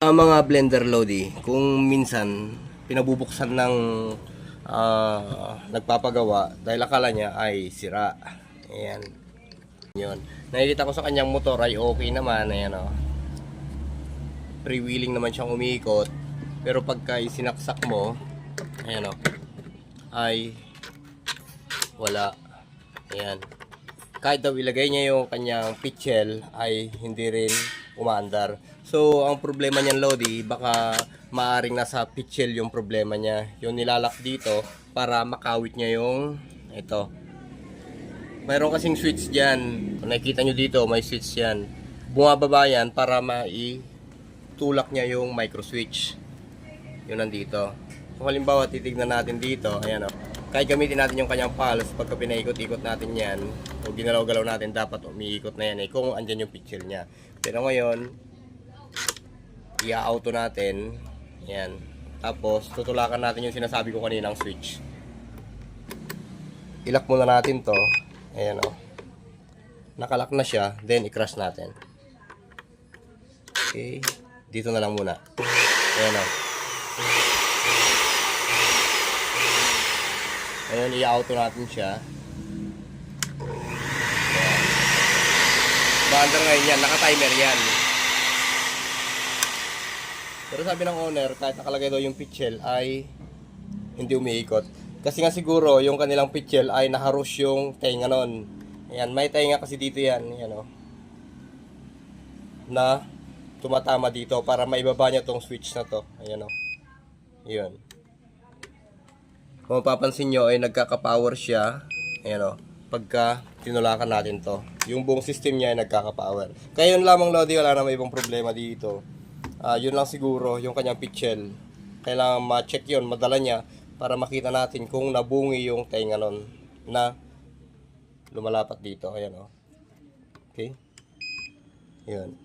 Sa mga blender Lodi, kung minsan pinabubuksan ng nagpapagawa dahil akala niya ay sira. Ayan. Yun. Nakikita ko sa kanyang motor ay okay naman. Ayan o. Freewheeling naman siyang umiikot. Pero pagka isinaksak mo, ayan o, ay wala. Ayan. Kahit daw ilagay niya yung kanyang pitchel ay hindi rin umaandar. So, ang problema niyan Lodi, baka maaring nasa pitchel yung problema niya. Yung nilalak dito para makawit niya yung ito. Mayroon kasing switch dyan. Kung nakikita nyo dito, may switch yan. Bumababa yan para maitulak niya yung micro switch. Yun nandito. Kung halimbawa titignan natin dito, ayan o. Kahit gamitin natin yung kanyang pulse, pagka pinaikot-ikot natin yan, o ginalaw-galaw natin, dapat umiikot na yan kung andyan yung picture niya. Pero ngayon, i-auto natin, yan. Tapos, tutulakan natin yung sinasabi ko kaninang switch. Ilak muna natin to, ayan o. Nakalak na siya, then i-crush natin. Okay, dito na lang muna. Ayan o. Ayun, i-auto natin siya. Baandar ngayon yan, naka-timer yan. Pero sabi ng owner, kahit nakalagay daw yung pitchel ay hindi umiikot. Kasi nga siguro, yung kanilang pitchel ay naharush yung tenga nun. Ayan, may tenga kasi dito yan. Ayan o. Na tumatama dito para maibaba niya tong switch na to. Ayan o. Yun. Kung mapapansin nyo ay nagkaka-power siya. Ayan o. Pagka tinulakan natin to. Yung buong system niya ay nagkaka-power. Kaya yun lamang Lodi, wala na may ibang problema dito. Yun lang siguro yung kanyang pitchel. Kailangan ma-check yun, madala niya para makita natin kung nabungi yung tenga nun na lumalapat dito. Ayan o. Okay. Yun.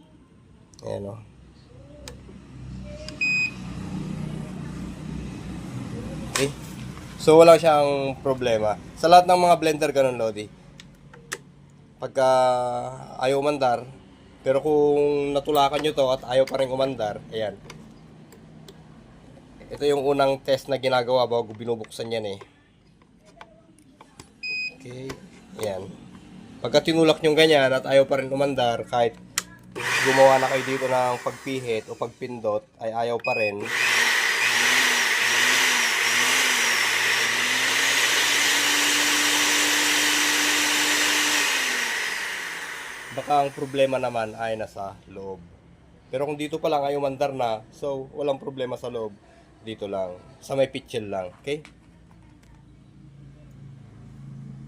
Ayan o. Okay. So wala siyang problema. Sa lahat ng mga blender ganun Lodi. Pagka ayaw umandar, pero kung natulakan nyo to at ayaw pa rin umandar, ayan. Ito yung unang test na ginagawa bago binubuksan yan eh. Okay. Ayan. Pagka tinulak nyo ganyan at ayaw pa rin umandar, kahit gumawa na kayo dito ng pagpihit o pagpindot, ay ayaw pa rin. Baka ang problema naman ay nasa loob. Pero kung dito pa lang ay umandar na, so walang problema sa loob. Dito lang. Sa may pitchel lang. Okay?